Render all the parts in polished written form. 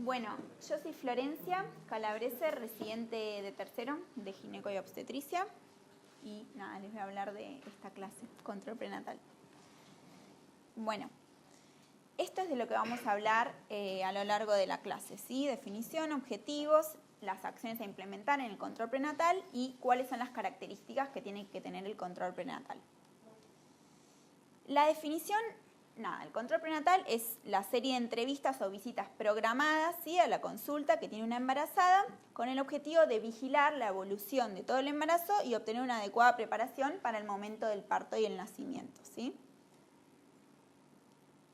Bueno, yo soy Florencia Calabrese, residente de tercero de gineco y obstetricia. Y nada, les voy a hablar de esta clase, control prenatal. Bueno, esto es de lo que vamos a hablar a lo largo de la clase, ¿sí? Definición, objetivos, las acciones a implementar en el control prenatal y cuáles son las características que tiene que tener el control prenatal. La definición, nada, el control prenatal es la serie de entrevistas o visitas programadas, ¿sí?, a la consulta que tiene una embarazada con el objetivo de vigilar la evolución de todo el embarazo y obtener una adecuada preparación para el momento del parto y el nacimiento, ¿sí?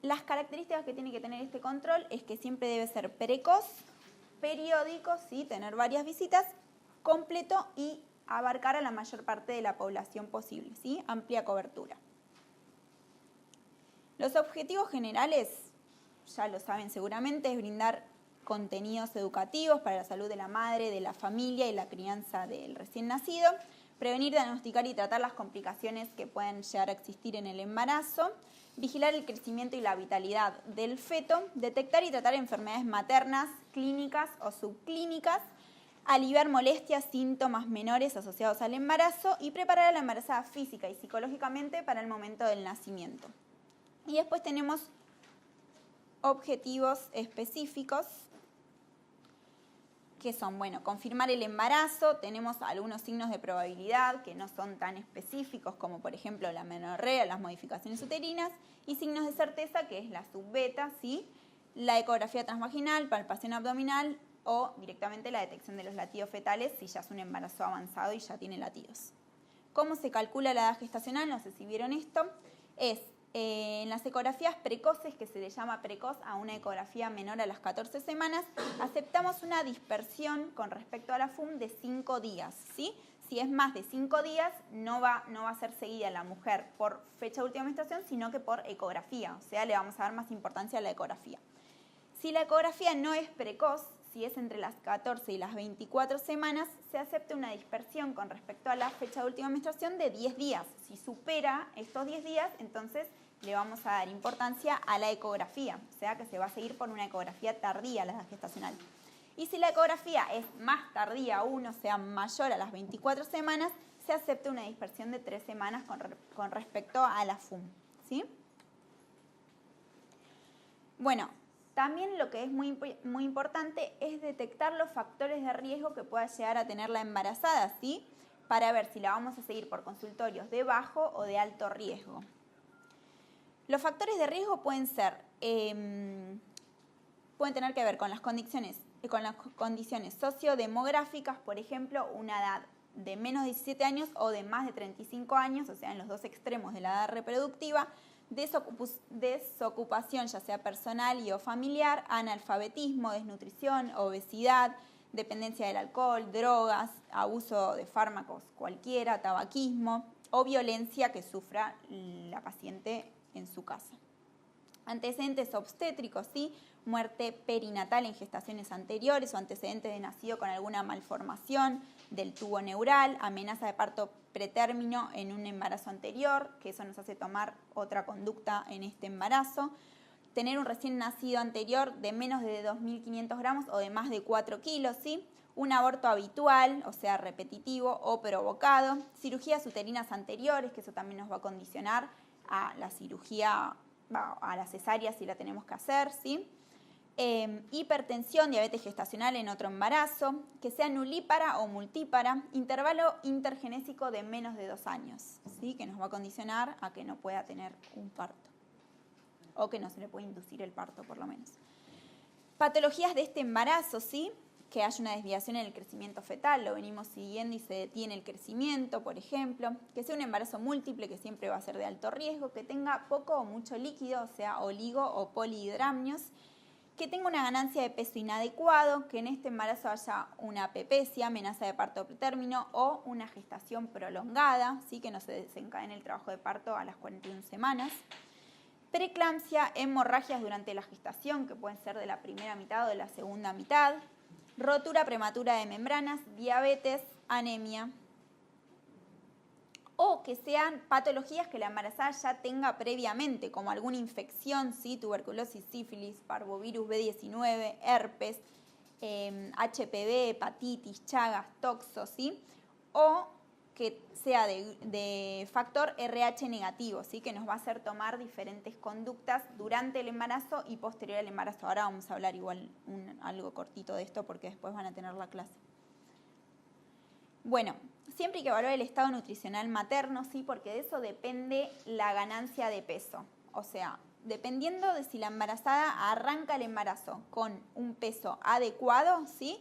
Las características que tiene que tener este control es que siempre debe ser precoz, periódico, ¿sí?, tener varias visitas, completo y abarcar a la mayor parte de la población posible, ¿sí?, amplia cobertura. Los objetivos generales, ya lo saben seguramente, es brindar contenidos educativos para la salud de la madre, de la familia y la crianza del recién nacido, prevenir, diagnosticar y tratar las complicaciones que pueden llegar a existir en el embarazo, vigilar el crecimiento y la vitalidad del feto, detectar y tratar enfermedades maternas, clínicas o subclínicas, aliviar molestias, síntomas menores asociados al embarazo y preparar a la embarazada física y psicológicamente para el momento del nacimiento. Y después tenemos objetivos específicos que son, bueno, confirmar el embarazo, tenemos algunos signos de probabilidad que no son tan específicos como por ejemplo la amenorrea, las modificaciones uterinas, y signos de certeza que es la subbeta, ¿sí?, la ecografía transvaginal, palpación abdominal o directamente la detección de los latidos fetales si ya es un embarazo avanzado y ya tiene latidos. ¿Cómo se calcula la edad gestacional? No sé si vieron esto. Es en las ecografías precoces, que se le llama precoz a una ecografía menor a las 14 semanas, aceptamos una dispersión con respecto a la FUM de 5 días, ¿sí? Si es más de 5 días, no va a ser seguida la mujer por fecha de última menstruación, sino que por ecografía, o sea, le vamos a dar más importancia a la ecografía. Si la ecografía no es precoz, si es entre las 14 y las 24 semanas, se acepta una dispersión con respecto a la fecha de última menstruación de 10 días. Si supera estos 10 días, entonces le vamos a dar importancia a la ecografía, o sea que se va a seguir por una ecografía tardía la edad gestacional. Y si la ecografía es más tardía aún, o sea, mayor a las 24 semanas, se acepta una dispersión de 3 semanas con respecto a la FUM, ¿sí? Bueno, también lo que es muy importante es detectar los factores de riesgo que pueda llegar a tener la embarazada, ¿sí?, para ver si la vamos a seguir por consultorios de bajo o de alto riesgo. Los factores de riesgo pueden tener que ver con las condiciones sociodemográficas, por ejemplo, una edad de menos de 17 años o de más de 35 años, o sea, en los dos extremos de la edad reproductiva, desocupación ya sea personal y o familiar, analfabetismo, desnutrición, obesidad, dependencia del alcohol, drogas, abuso de fármacos cualquiera, tabaquismo o violencia que sufra la paciente en su casa. Antecedentes obstétricos, ¿sí?, muerte perinatal en gestaciones anteriores o antecedentes de nacido con alguna malformación del tubo neural, amenaza de parto pretérmino en un embarazo anterior, que eso nos hace tomar otra conducta en este embarazo, tener un recién nacido anterior de menos de 2.500 gramos o de más de 4 kilos, ¿sí?, un aborto habitual, o sea, repetitivo o provocado, cirugías uterinas anteriores, que eso también nos va a condicionar a la cirugía, a la cesárea si la tenemos que hacer, ¿sí? Hipertensión, diabetes gestacional en otro embarazo, que sea nulípara o multípara, intervalo intergenésico de menos de 2 años, ¿sí?, que nos va a condicionar a que no pueda tener un parto o que no se le puede inducir el parto por lo menos. Patologías de este embarazo, ¿sí?, que haya una desviación en el crecimiento fetal, lo venimos siguiendo y se detiene el crecimiento, por ejemplo, que sea un embarazo múltiple, que siempre va a ser de alto riesgo, que tenga poco o mucho líquido, o sea, oligo o polihidramnios, que tenga una ganancia de peso inadecuado, que en este embarazo haya una apepesia, amenaza de parto pretérmino o una gestación prolongada, ¿sí?, que no se desencadene el trabajo de parto a las 41 semanas. Preeclampsia, hemorragias durante la gestación, que pueden ser de la primera mitad o de la segunda mitad. Rotura prematura de membranas, diabetes, anemia o que sean patologías que la embarazada ya tenga previamente, como alguna infección, ¿sí? Tuberculosis, sífilis, parvovirus B19, herpes, HPV, hepatitis, chagas, toxos, ¿sí? O que sea de factor RH negativo, ¿sí? Que nos va a hacer tomar diferentes conductas durante el embarazo y posterior al embarazo. Ahora vamos a hablar igual algo cortito de esto porque después van a tener la clase. Bueno, siempre hay que evaluar el estado nutricional materno, ¿sí? Porque de eso depende la ganancia de peso. O sea, dependiendo de si la embarazada arranca el embarazo con un peso adecuado, ¿sí?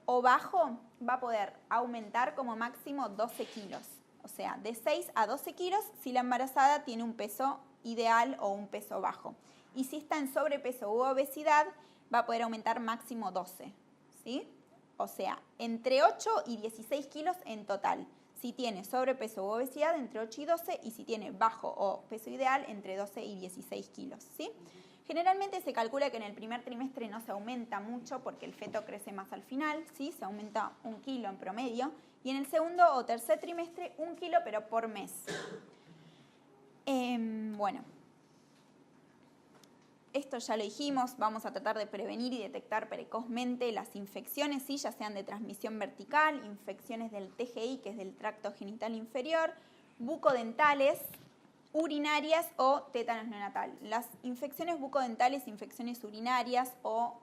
O bajo, va a poder aumentar como máximo 12 kilos. O sea, de 6 a 12 kilos si la embarazada tiene un peso ideal o un peso bajo. Y si está en sobrepeso u obesidad, va a poder aumentar máximo 12, ¿sí? O sea, entre 8 y 16 kilos en total. Si tiene sobrepeso u obesidad, entre 8 y 12, y si tiene bajo o peso ideal, entre 12 y 16 kilos, ¿sí? Generalmente se calcula que en el primer trimestre no se aumenta mucho porque el feto crece más al final, ¿sí? Se aumenta 1 kilo en promedio, y en el segundo o tercer trimestre 1 kilo, pero por mes. Bueno, esto ya lo dijimos, vamos a tratar de prevenir y detectar precozmente las infecciones, ¿sí? Ya sean de transmisión vertical, infecciones del TGI, que es del tracto genital inferior, bucodentales, urinarias o tétanos neonatal. Las infecciones bucodentales, infecciones urinarias o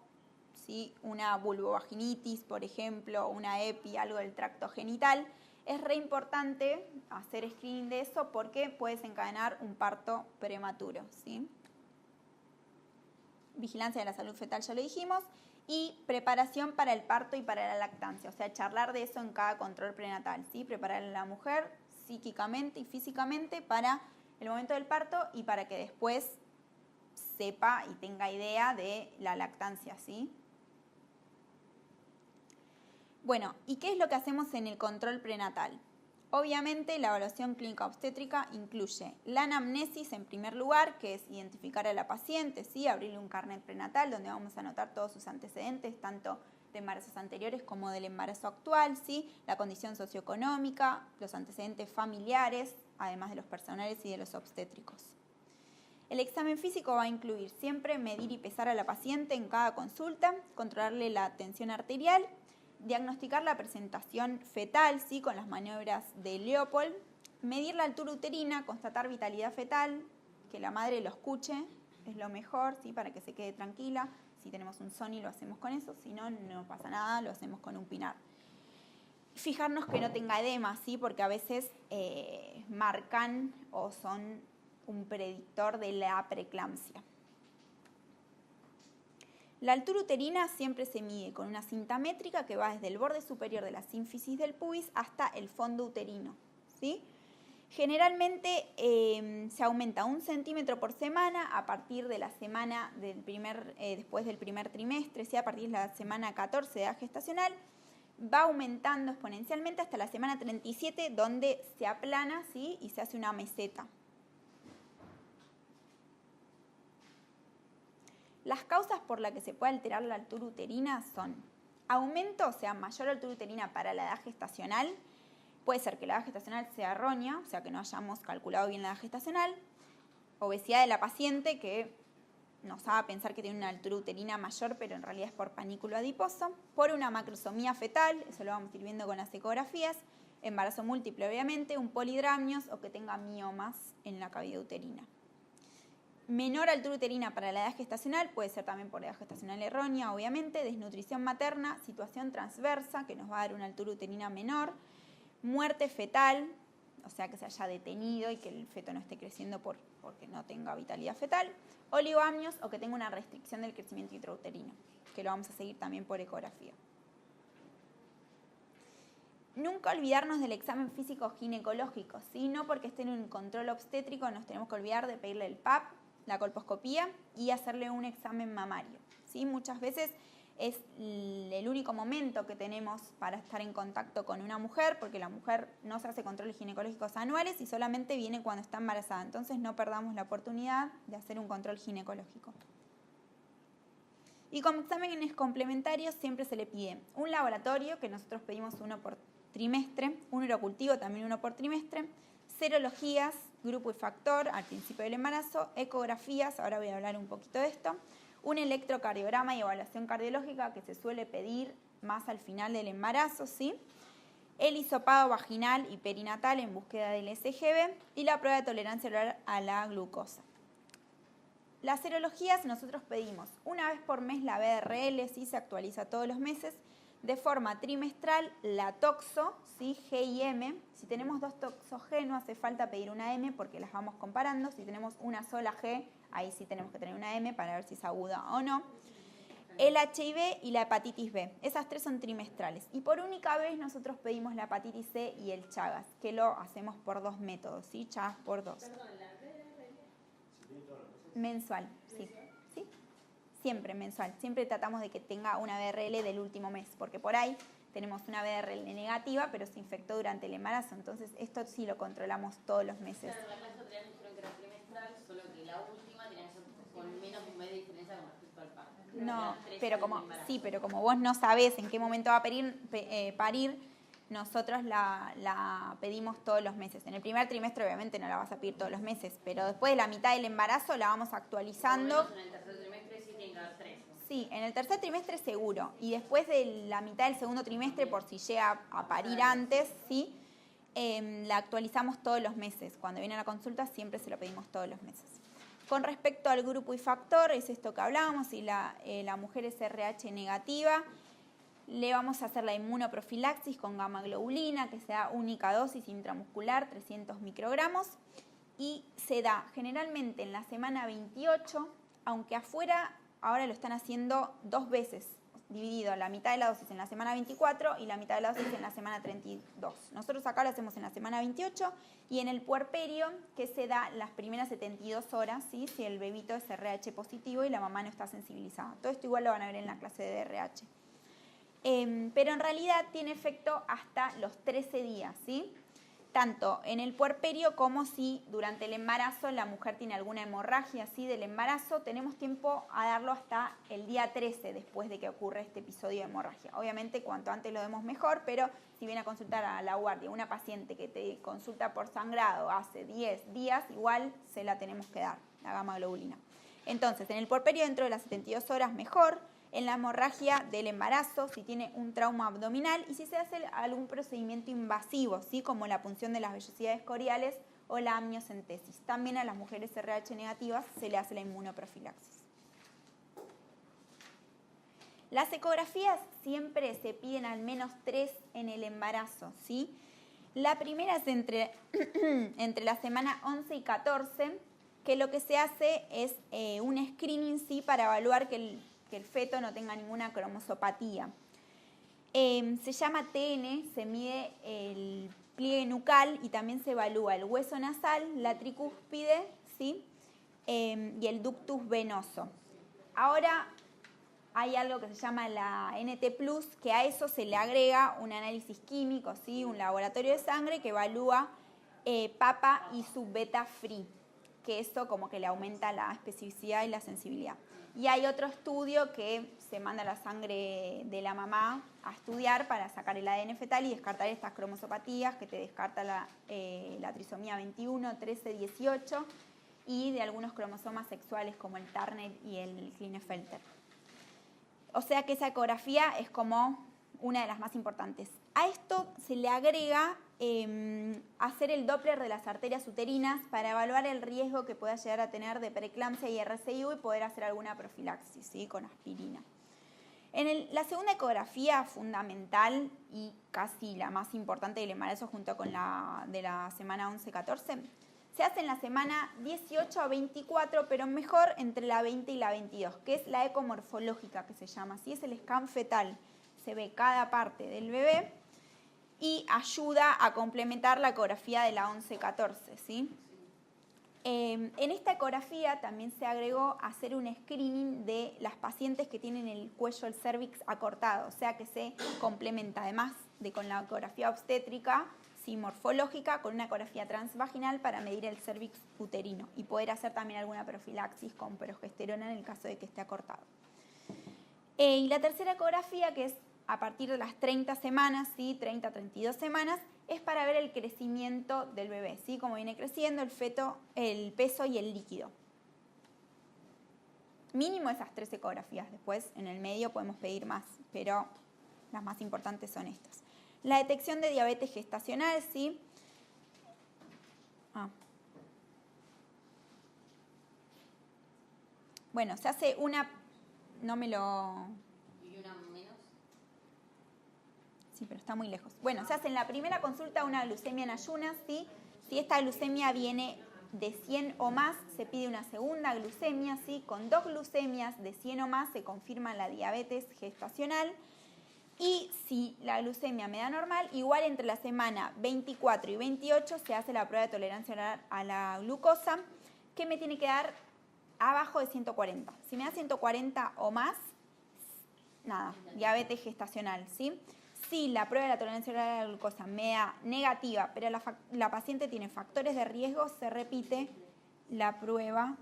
¿sí? Una vulvovaginitis, por ejemplo, una EPI, algo del tracto genital, es re importante hacer screening de eso porque puede desencadenar un parto prematuro, ¿sí? Vigilancia de la salud fetal, ya lo dijimos, y preparación para el parto y para la lactancia, o sea, charlar de eso en cada control prenatal, ¿sí? Preparar a la mujer psíquicamente y físicamente para el momento del parto y para que después sepa y tenga idea de la lactancia, ¿sí? Bueno, ¿y qué es lo que hacemos en el control prenatal? Obviamente la evaluación clínica obstétrica incluye la anamnesis en primer lugar, que es identificar a la paciente, ¿sí? Abrirle un carnet prenatal donde vamos a anotar todos sus antecedentes, tanto de embarazos anteriores como del embarazo actual, ¿sí? La condición socioeconómica, los antecedentes familiares, además de los personales y de los obstétricos. El examen físico va a incluir siempre medir y pesar a la paciente en cada consulta, controlarle la tensión arterial, diagnosticar la presentación fetal, ¿sí? Con las maniobras de Leopold, medir la altura uterina, constatar vitalidad fetal, que la madre lo escuche, es lo mejor, ¿sí? Para que se quede tranquila. Si tenemos un Sony lo hacemos con eso, si no, no pasa nada, lo hacemos con un Pinar. Fijarnos que no tenga edema, ¿sí? Porque a veces marcan o son un predictor de la preeclampsia. La altura uterina siempre se mide con una cinta métrica que va desde el borde superior de la sínfisis del pubis hasta el fondo uterino, ¿sí? Generalmente se aumenta 1 centímetro por semana a partir de la semana después del primer trimestre, ¿sí? A partir de la semana 14 de edad gestacional, va aumentando exponencialmente hasta la semana 37, donde se aplana, ¿sí? Y se hace una meseta. Las causas por las que se puede alterar la altura uterina son aumento, o sea, mayor altura uterina para la edad gestacional. Puede ser que la edad gestacional sea errónea, o sea, que no hayamos calculado bien la edad gestacional. Obesidad de la paciente, que nos haga pensar que tiene una altura uterina mayor, pero en realidad es por panículo adiposo. Por una macrosomía fetal, eso lo vamos a ir viendo con las ecografías. Embarazo múltiple, obviamente, un polidramnios o que tenga miomas en la cavidad uterina. Menor altura uterina para la edad gestacional, puede ser también por edad gestacional errónea, obviamente, desnutrición materna, situación transversa, que nos va a dar una altura uterina menor, muerte fetal, o sea que se haya detenido y que el feto no esté creciendo porque no tenga vitalidad fetal, oligoamnios o que tenga una restricción del crecimiento intrauterino, que lo vamos a seguir también por ecografía. Nunca olvidarnos del examen físico ginecológico, ¿sí? No porque esté en un control obstétrico nos tenemos que olvidar de pedirle el PAP, la colposcopía y hacerle un examen mamario, ¿sí? Muchas veces es el único momento que tenemos para estar en contacto con una mujer, porque la mujer no se hace controles ginecológicos anuales y solamente viene cuando está embarazada. Entonces no perdamos la oportunidad de hacer un control ginecológico. Y como exámenes complementarios siempre se le pide un laboratorio, que nosotros pedimos uno por trimestre, un urocultivo también uno por trimestre, serologías, grupo y factor al principio del embarazo, ecografías, ahora voy a hablar un poquito de esto, un electrocardiograma y evaluación cardiológica que se suele pedir más al final del embarazo, ¿sí? El hisopado vaginal y perinatal en búsqueda del SGB y la prueba de tolerancia oral a la glucosa. Las serologías nosotros pedimos una vez por mes la BRL, ¿sí? Se actualiza todos los meses, de forma trimestral la toxo, ¿sí? G y M. Si tenemos 2 toxos G no hace falta pedir una M porque las vamos comparando. Si tenemos una sola G, ahí sí tenemos que tener una M para ver si es aguda o no. El HIV y la hepatitis B, esas 3 son trimestrales. Y por única vez nosotros pedimos la hepatitis C y el Chagas, que lo hacemos por 2 métodos, ¿sí? Chagas por 2. Mensual, sí. ¿Sí? Siempre mensual. Siempre tratamos de que tenga una BRL del último mes, porque por ahí tenemos una BRL negativa, pero se infectó durante el embarazo. Entonces, esto sí lo controlamos todos los meses. Claro, la clase otra dijeron que era trimestral, solo que la última tenía que ser con menos de un mes de diferencia con respecto al parto. No, pero como vos no sabés en qué momento va a parir, nosotros la pedimos todos los meses. En el primer trimestre obviamente no la vas a pedir todos los meses, pero después de la mitad del embarazo la vamos actualizando. En el tercer trimestre sí tiene que haber 3. Sí, en el tercer trimestre seguro. Y después de la mitad del segundo trimestre, por si llega a parir antes, ¿sí? La actualizamos todos los meses. Cuando viene a la consulta siempre se lo pedimos todos los meses. Con respecto al grupo y factor, es esto que hablábamos, si la mujer es RH negativa, le vamos a hacer la inmunoprofilaxis con gamma globulina, que sea única dosis intramuscular, 300 microgramos, y se da generalmente en la semana 28, aunque afuera ahora lo están haciendo 2 veces, dividido la mitad de la dosis en la semana 24 y la mitad de la dosis en la semana 32. Nosotros acá lo hacemos en la semana 28 y en el puerperio, que se da las primeras 72 horas, ¿sí? Si el bebito es RH positivo y la mamá no está sensibilizada. Todo esto igual lo van a ver en la clase de RH. Pero en realidad tiene efecto hasta los 13 días, ¿sí? Tanto en el puerperio como si durante el embarazo la mujer tiene alguna hemorragia así del embarazo, tenemos tiempo a darlo hasta el día 13 después de que ocurre este episodio de hemorragia. Obviamente cuanto antes lo demos mejor, pero si viene a consultar a la guardia una paciente que te consulta por sangrado hace 10 días, igual se la tenemos que dar, la gamma globulina. Entonces, en el puerperio dentro de las 72 horas mejor, en la hemorragia del embarazo, si tiene un trauma abdominal y si se hace algún procedimiento invasivo, ¿sí? Como la punción de las vellosidades coriales o la amniocentesis. También a las mujeres RH negativas se le hace la inmunoprofilaxis. Las ecografías siempre se piden al menos 3 en el embarazo, ¿sí? La primera es entre la semana 11 y 14, que lo que se hace es un screening, ¿sí? Para evaluar que el feto no tenga ninguna cromosopatía. Se llama TN, se mide el pliegue nucal y también se evalúa el hueso nasal, la tricúspide, ¿sí? Y el ductus venoso. Ahora hay algo que se llama la NT+, que a eso se le agrega un análisis químico, ¿sí? Un laboratorio de sangre que evalúa papa y sub-beta free, que eso como que le aumenta la especificidad y la sensibilidad. Y hay otro estudio que se manda la sangre de la mamá a estudiar para sacar el ADN fetal y descartar estas cromosopatías que te descarta la trisomía 21, 13, 18 y de algunos cromosomas sexuales como el Turner y el Klinefelter. O sea que esa ecografía es como una de las más importantes. A esto se le agrega hacer el Doppler de las arterias uterinas para evaluar el riesgo que pueda llegar a tener de preeclampsia y RCIU y poder hacer alguna profilaxis, ¿sí? Con aspirina. La segunda ecografía fundamental y casi la más importante del embarazo junto con la de la semana 11-14 se hace en la semana 18 a 24, pero mejor entre la 20 y la 22, que es la ecomorfológica que se llama, ¿sí? Es el scan fetal. Se ve cada parte del bebé y ayuda a complementar la ecografía de la 11-14, ¿sí? En esta ecografía también se agregó hacer un screening de las pacientes que tienen el cuello, el cervix acortado, o sea que se complementa además de con la ecografía obstétrica, sí, morfológica, con una ecografía transvaginal para medir el cervix uterino y poder hacer también alguna profilaxis con progesterona en el caso de que esté acortado. Y la tercera ecografía, que es a partir de las 30 semanas, ¿sí? 30-32 semanas, es para ver el crecimiento del bebé, ¿sí? Cómo viene creciendo el feto, el peso y el líquido. Mínimo esas 3 ecografías, después en el medio podemos pedir más, pero las más importantes son estas. La detección de diabetes gestacional, ¿sí? Bueno, se hace una... No me lo... ¿Y una menos? Sí, pero está muy lejos. Bueno, se hace en la primera consulta una glucemia en ayunas, ¿sí? Si esta glucemia viene de 100 o más, se pide una segunda glucemia, ¿sí? Con 2 glucemias de 100 o más se confirma la diabetes gestacional. Y si la glucemia me da normal, igual entre la semana 24 y 28 se hace la prueba de tolerancia a la glucosa, que me tiene que dar abajo de 140. Si me da 140 o más, nada, diabetes gestacional, ¿sí? Si la prueba de la tolerancia a la glucosa me da negativa, pero la paciente tiene factores de riesgo, se repite la prueba,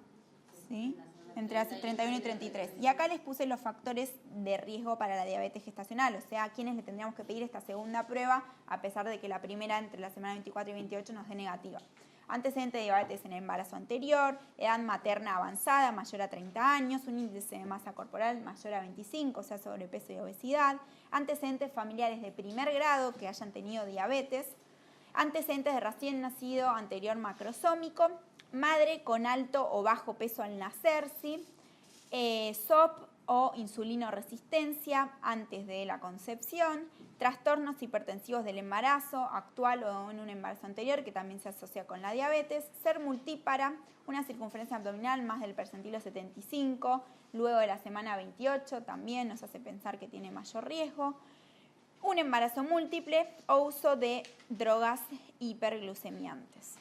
¿sí? Entre 31 y 33. Y acá les puse los factores de riesgo para la diabetes gestacional, o sea, a quienes le tendríamos que pedir esta segunda prueba, a pesar de que la primera entre la semana 24 y 28 nos dé negativa. Antecedente de diabetes en el embarazo anterior, edad materna avanzada mayor a 30 años, un índice de masa corporal mayor a 25, o sea, sobrepeso y obesidad, antecedentes familiares de primer grado que hayan tenido diabetes, antecedentes de recién nacido anterior macrosómico, madre con alto o bajo peso al nacer, ¿sí? SOP o insulinoresistencia antes de la concepción, trastornos hipertensivos del embarazo actual o en un embarazo anterior, que también se asocia con la diabetes, ser multípara, una circunferencia abdominal más del percentilo 75, luego de la semana 28 también nos hace pensar que tiene mayor riesgo, un embarazo múltiple o uso de drogas hiperglucemiantes.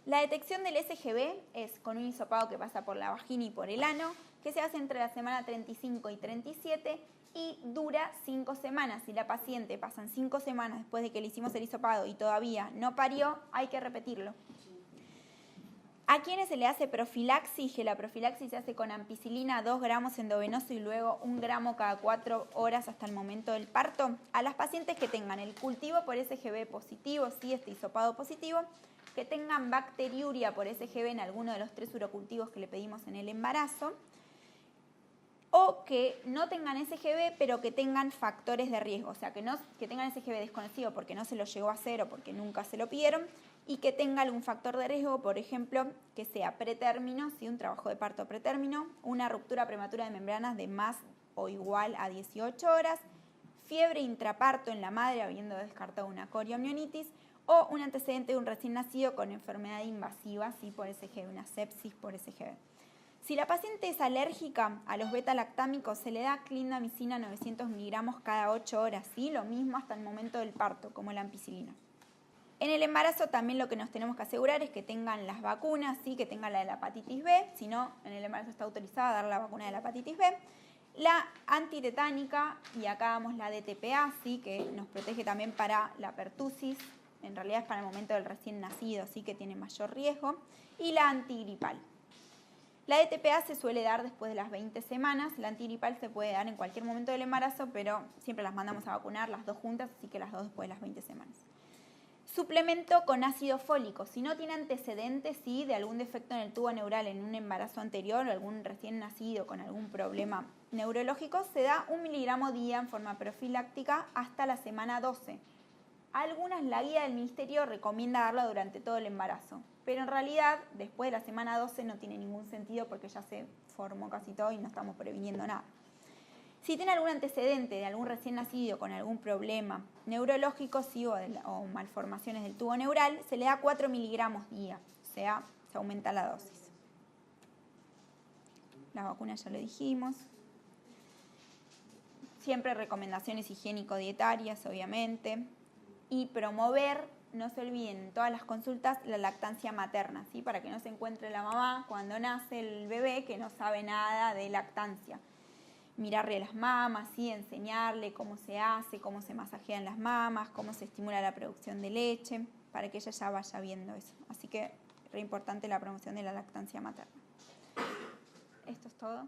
La detección del SGB es con un hisopado que pasa por la vagina y por el ano, que se hace entre la semana 35 y 37 y dura 5 semanas. Si la paciente pasan 5 semanas después de que le hicimos el hisopado y todavía no parió, hay que repetirlo. ¿A quienes se le hace profilaxis? Que la profilaxis se hace con ampicilina 2 gramos endovenoso y luego 1 gramo cada 4 horas hasta el momento del parto. A las pacientes que tengan el cultivo por SGB positivo, sí, este hisopado positivo, que tengan bacteriuria por SGB en alguno de los 3 urocultivos que le pedimos en el embarazo, o que no tengan SGB pero que tengan factores de riesgo, o sea, que tengan SGB desconocido porque no se lo llegó a hacer o porque nunca se lo pidieron, y que tenga algún factor de riesgo, por ejemplo, que sea pretérmino, ¿sí? Un trabajo de parto pretérmino, una ruptura prematura de membranas de más o igual a 18 horas, fiebre intraparto en la madre habiendo descartado una coriomionitis, o un antecedente de un recién nacido con enfermedad invasiva, ¿sí? Por SGB, una sepsis por SGB. Si la paciente es alérgica a los beta-lactámicos, se le da clindamicina 900 miligramos cada 8 horas, ¿sí? Lo mismo hasta el momento del parto, como la ampicilina. En el embarazo también lo que nos tenemos que asegurar es que tengan las vacunas, ¿sí? Que tengan la de la hepatitis B, si no, en el embarazo está autorizada dar la vacuna de la hepatitis B. La antitetánica, y acá damos la DTPA, ¿sí? Que nos protege también para la pertusis, en realidad es para el momento del recién nacido, así que tiene mayor riesgo, y la antigripal. La DTPA se suele dar después de las 20 semanas, la antigripal se puede dar en cualquier momento del embarazo, pero siempre las mandamos a vacunar las 2 juntas, así que las 2 después de las 20 semanas. Suplemento con ácido fólico, si no tiene antecedentes, ¿sí? De algún defecto en el tubo neural en un embarazo anterior o algún recién nacido con algún problema neurológico, se da 1 miligramo día en forma profiláctica hasta la semana 12. Algunas, la guía del ministerio recomienda darlo durante todo el embarazo, pero en realidad después de la semana 12 no tiene ningún sentido porque ya se formó casi todo y no estamos previniendo nada. Si tiene algún antecedente de algún recién nacido con algún problema neurológico, ¿sí? o malformaciones del tubo neural, se le da 4 miligramos día, o sea, se aumenta la dosis. La vacuna ya lo dijimos. Siempre recomendaciones higiénico-dietarias, obviamente. Y promover, no se olviden en todas las consultas, la lactancia materna, ¿sí? Para que no se encuentre la mamá cuando nace el bebé que no sabe nada de lactancia. Mirarle las mamas, ¿sí? Enseñarle cómo se hace, cómo se masajean las mamas, cómo se estimula la producción de leche, para que ella ya vaya viendo eso. Así que es re importante la promoción de la lactancia materna. Esto es todo.